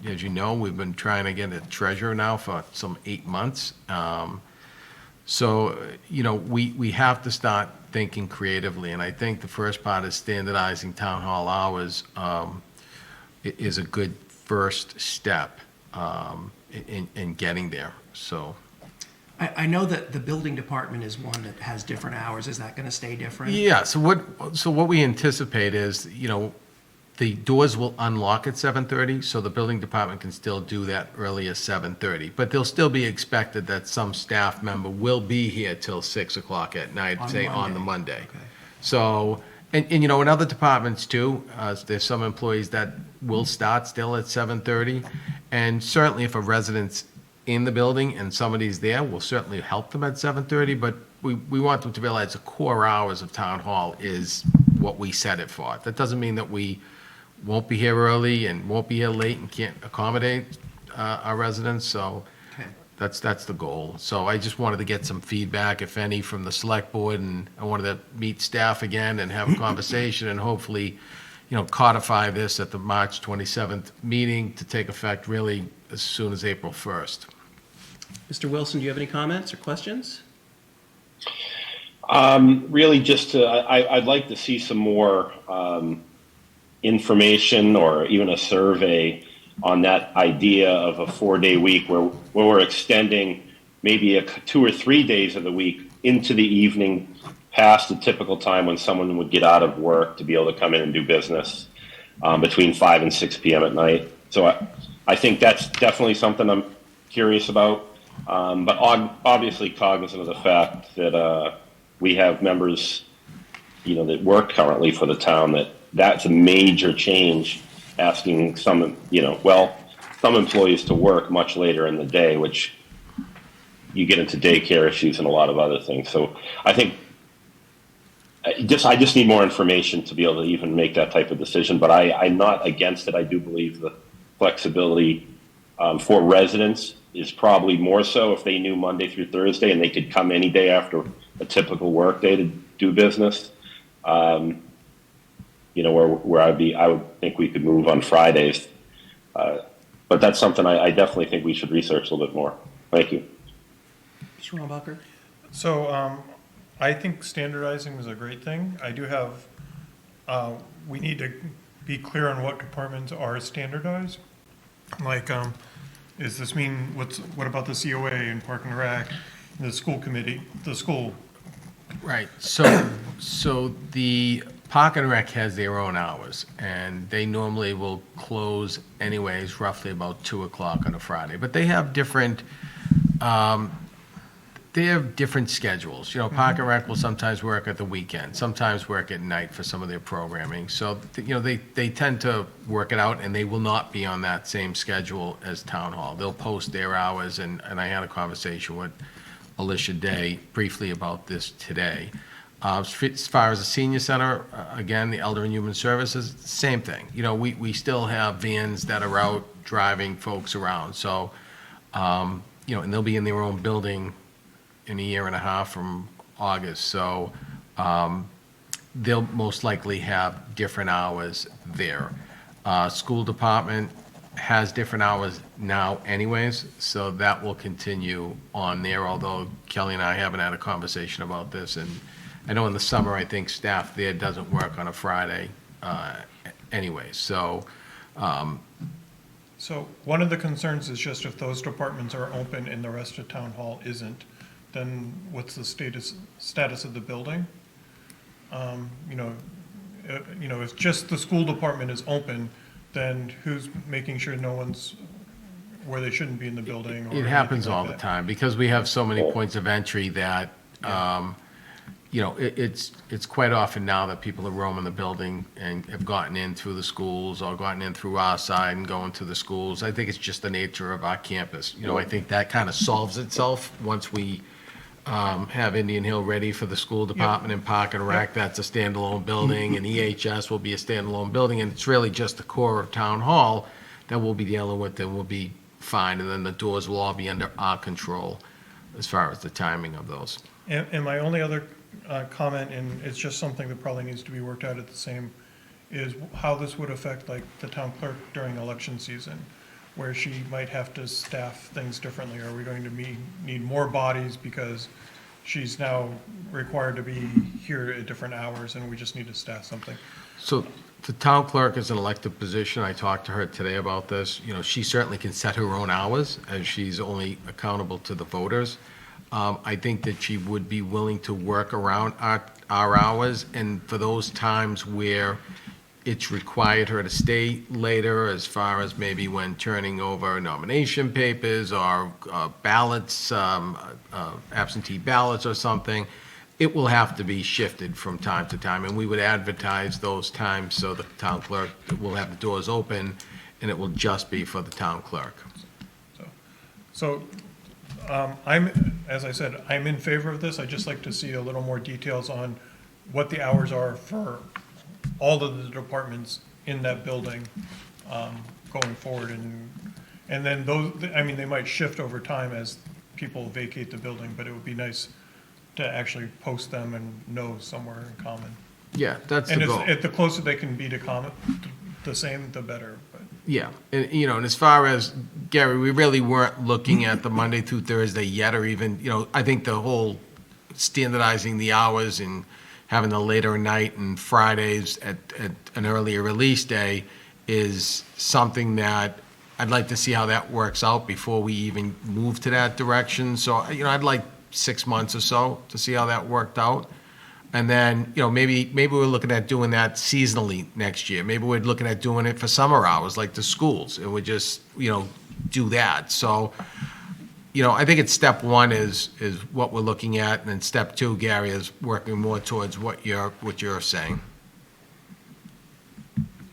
As you know, we've been trying to get a treasurer now for some 8 months. So, we have to start thinking creatively, and I think the first part is standardizing town hall hours is a good first step in getting there, so. I know that the building department is one that has different hours. Is that going to stay different? Yeah, so what we anticipate is, the doors will unlock at 7:30, so the building department can still do that early as 7:30. But they'll still be expected that some staff member will be here till 6 o'clock at night, say on the Monday. Okay. So, and in other departments too, there's some employees that will start still at 7:30. And certainly if a resident's in the building and somebody's there, we'll certainly help them at 7:30. But we want them to realize the core hours of town hall is what we set it for. That doesn't mean that we won't be here early and won't be here late and can't accommodate our residents, so Okay. that's the goal. So I just wanted to get some feedback, if any, from the select board, and I wanted to meet staff again and have a conversation and hopefully, codify this at the March 27th meeting to take effect really as soon as April 1st. Mr. Wilson, do you have any comments or questions? Really just I'd like to see some more information or even a survey on that idea of a 4-day week where we're extending maybe 2 or 3 days of the week into the evening past the typical time when someone would get out of work to be able to come in and do business between 5 and 6 p.m. at night. So I think that's definitely something I'm curious about, but obviously cognizant of the fact that we have members, that work currently for the town, that's a major change, asking some employees to work much later in the day, which you get into daycare issues and a lot of other things. So I think I just need more information to be able to even make that type of decision, but I'm not against it. I do believe the flexibility for residents is probably more so if they knew Monday through Thursday and they could come any day after a typical work day to do business. Where I would think we could move on Fridays. But that's something I definitely think we should research a little bit more. Thank you. Mr. Rombacher? So I think standardizing is a great thing. I do have, we need to be clear on what departments are standardized. Like, does this mean, what about the COA and Park and Rec, the school committee, the school? Right, so the Park and Rec has their own hours, and they normally will close anyways roughly about 2 o'clock on a Friday, but they have different schedules. Park and Rec will sometimes work at the weekend, sometimes work at night for some of their programming. So, they tend to work it out, and they will not be on that same schedule as Town Hall. They'll post their hours, and I had a conversation with Alicia Day briefly about this today. As far as the senior center, again, the Elder and Human Services, same thing. We still have vans that are out driving folks around. So, and they'll be in their own building in a year and a half from August. So they'll most likely have different hours there. School department has different hours now anyways, so that will continue on there, although Kelly and I haven't had a conversation about this. And I know in the summer, I think staff there doesn't work on a Friday anyway. So One of the concerns is just if those departments are open and the rest of Town Hall isn't, then what's the status of the building? If just the school department is open, then who's making sure no one's where they shouldn't be in the building? It happens all the time because we have so many points of entry that, it's quite often now that people are roaming the building and have gotten in through the schools or gotten in through our side and going to the schools. I think it's just the nature of our campus. I think that kind of solves itself once we have Indian Hill ready for the school department and Park and Rec. That's a standalone building, and EHS will be a standalone building, and it's really just the core of Town Hall that we'll be dealing with, and we'll be fine, and then the doors will all be under our control as far as the timing of those. And my only other comment, and it's just something that probably needs to be worked out at the same, is how this would affect like the town clerk during election season, where she might have to staff things differently. Are we going to need more bodies because she's now required to be here at different hours and we just need to staff something? So the town clerk is an elected position. I talked to her today about this. She certainly can set her own hours as she's only accountable to the voters. I think that she would be willing to work around our hours, and for those times where it's required her to stay later, as far as maybe when turning over nomination papers or ballots, absentee ballots or something, it will have to be shifted from time to time, and we would advertise those times so the town clerk will have the doors open, and it will just be for the town clerk. As I said, I'm in favor of this. I'd just like to see a little more details on what the hours are for all of the departments in that building going forward. And then those, I mean, they might shift over time as people vacate the building, but it would be nice to actually post them and know somewhere in common. Yeah, that's And the goal. the closer they can be to common, the same, the better, but. Yeah, and, and as far as, Gary, we really weren't looking at the Monday through Thursday yet, or even, I think the whole standardizing the hours and having the later night and Fridays at an earlier release day is something that I'd like to see how that works out before we even move to that direction. So, I'd like 6 months or so to see how that worked out. And then, maybe we're looking at doing that seasonally next year. Maybe we're looking at doing it for summer hours, like the schools, and we just, do that. So, I think it's step one is what we're looking at, and then step two, Gary, is working more towards what you're saying.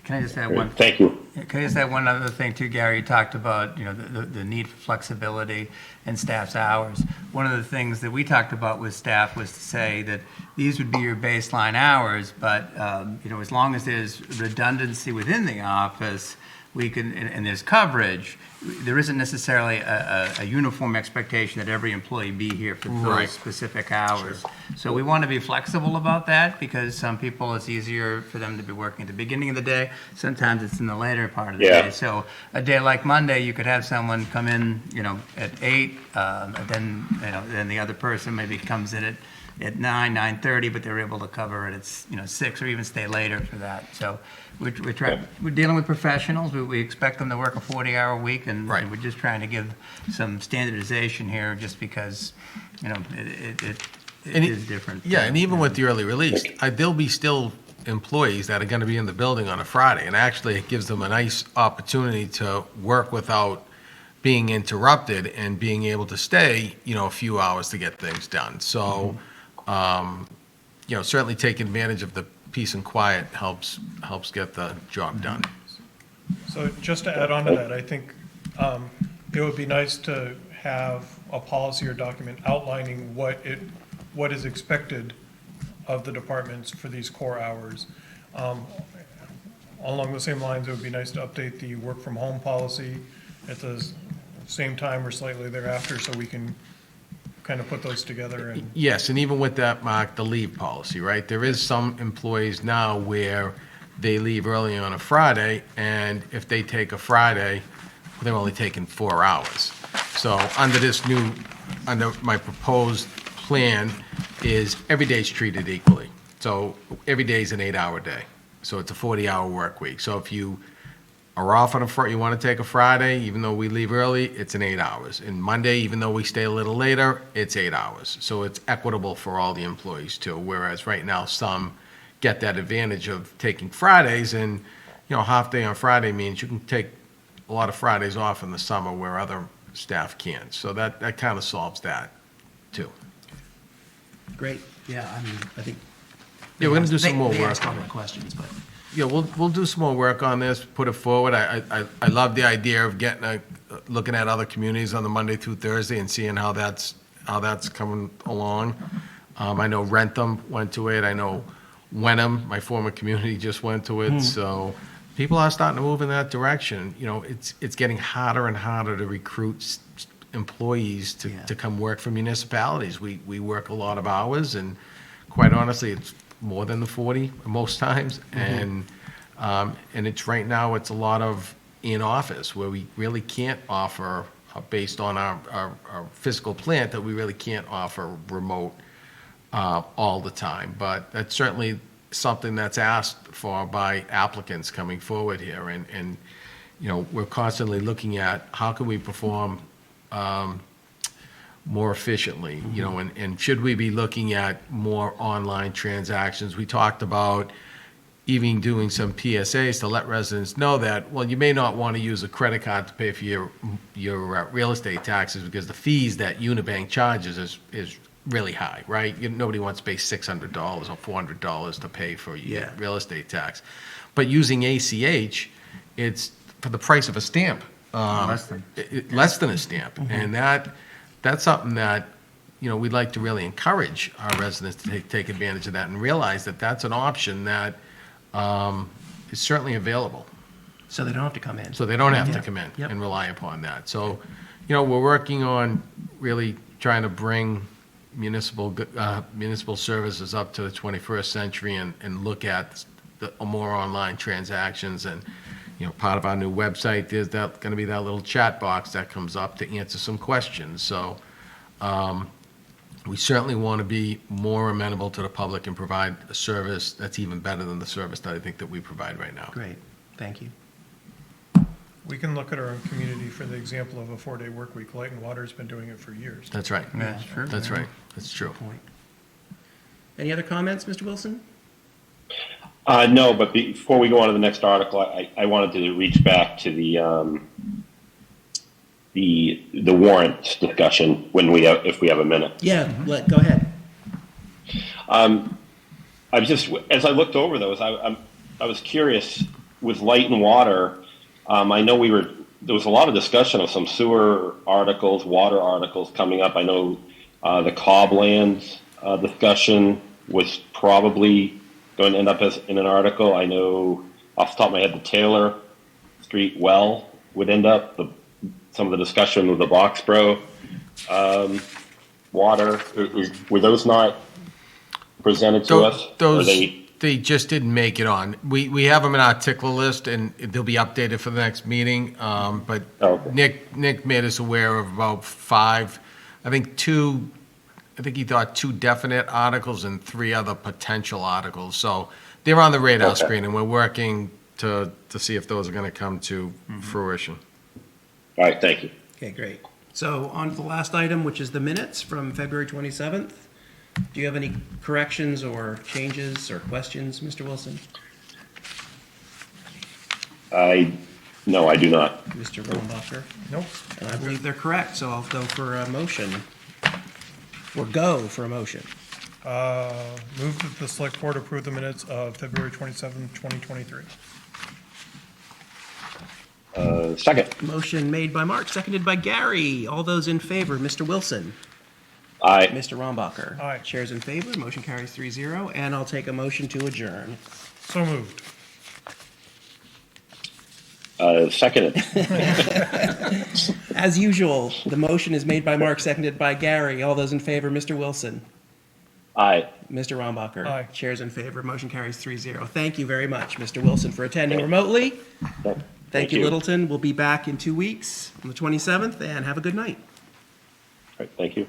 Can I just add one? Thank you. Can I just add one other thing too, Gary? You talked about, the need for flexibility and staff's hours. One of the things that we talked about with staff was to say that these would be your baseline hours, but, as long as there's redundancy within the office, we can, and there's coverage, there isn't necessarily a uniform expectation that every employee be here for those Right. specific hours. So we want to be flexible about that, because some people, it's easier for them to be working at the beginning of the day. Sometimes it's in the later part of the Yeah. day. So a day like Monday, you could have someone come in, at 8, and then the other person maybe comes in at 9, 9:30, but they're able to cover it at 6, or even stay later for that. So we're dealing with professionals. We expect them to work a 40-hour week, and Right. we're just trying to give some standardization here, just because it And is different. Yeah, and even with the early release, there'll be still employees that are going to be in the building on a Friday, and actually it gives them a nice opportunity to work without being interrupted and being able to stay, a few hours to get things done. So, certainly taking advantage of the peace and quiet helps get the job done. So just to add on to that, I think it would be nice to have a policy or document outlining what is expected of the departments for these core hours. Along the same lines, it would be nice to update the work from home policy at the same time or slightly thereafter, so we can kind of put those together and. Yes, and even with that, Mark, the leave policy, right? There is some employees now where they leave early on a Friday, and if they take a Friday, they're only taking 4 hours. So under my proposed plan is every day's treated equally. So every day's an 8-hour day. So it's a 40-hour work week. So if you are off on you want to take a Friday, even though we leave early, it's an 8 hours. And Monday, even though we stay a little later, it's 8 hours. So it's equitable for all the employees too, whereas right now some get that advantage of taking Fridays, and, half day on Friday means you can take a lot of Fridays off in the summer where other staff can't. So that kind of solves that too. Great, yeah, I think. Yeah, we're gonna do some more They work asked all on the it. questions, but. Yeah, we'll do some more work on this, put it forward. I love the idea of looking at other communities on the Monday through Thursday and seeing how that's coming along. I know Rentham went to it. I know Wenham, my former community, just went to it. So people are starting to move in that direction. It's getting harder and harder to recruit employees to come work for municipalities. We work a lot of hours, and quite honestly, it's more than the 40 most times. And it's right now, it's a lot of in office where we really can't offer, based on our physical plant, that we really can't offer remote all the time. But that's certainly something that's asked for by applicants coming forward here. And we're constantly looking at how can we perform more efficiently, and should we be looking at more online transactions? We talked about even doing some PSAs to let residents know that, well, you may not want to use a credit card to pay for your real estate taxes, because the fees that Unibank charges is really high, right? Nobody wants to pay $600 or $400 to pay for your real estate tax. But using ACH, it's for the price of a stamp. Less than a stamp. And that's something that, we'd like to really encourage our residents to take advantage of that and realize that that's an option that is certainly available. So they don't have to come in. So they don't have to Yeah. come in Yep. and rely upon that. So, we're working on really trying to bring municipal services up to the 21st century and look at more online transactions. And, part of our new website, there's going to be that little chat box that comes up to answer some questions. So we certainly want to be more amenable to the public and provide a service that's even better than the service that I think that we provide right now. Great, thank you. We can look at our own community for the example of a 4-day work week. Light and Water's been doing it for years. That's right. That's true. That's right. That's true. Point. Any other comments, Mr. Wilson? No, but before we go on to the next article, I wanted to reach back to the warrant discussion if we have a minute. Yeah, go ahead. I was just, as I looked over those, I was curious with Light and Water. I know there was a lot of discussion of some sewer articles, water articles coming up. I know the Coblands discussion was probably going to end up in an article. I know off the top of my head, the Taylor Street well would end up. Some of the discussion with the Boxborough water, were those not presented to us? Those, they just didn't make it on. We have them in our tickler list, and they'll be updated for the next meeting. But Okay. Nick made us aware of about 5, I think he thought 2 definite articles and 3 other potential articles. So they're on the radar Okay. screen, and we're working to see if those are going to come to fruition. All right, thank you. Okay, great. So on to the last item, which is the minutes from February 27th. Do you have any corrections or changes or questions, Mr. Wilson? No, I do not. Mr. Rohrabacher? Nope. And I believe they're correct, so I'll go for a motion. Or go for a motion. Move that the select board approve the minutes of February 27th, 2023. Second. Motion made by Mark, seconded by Gary. All those in favor, Mr. Wilson? Aye. Mr. Rohrabacher? Aye. Chair's in favor, motion carries 3-0, and I'll take a motion to adjourn. So moved. Seconded. As usual, the motion is made by Mark, seconded by Gary. All those in favor, Mr. Wilson? Aye. Mr. Rohrabacher? Aye. Chair's in favor, motion carries 3-0. Thank you very much, Mr. Wilson, for attending remotely. Thank you, Littleton. We'll be back in 2 weeks on the 27th, and have a good night. All right, thank you.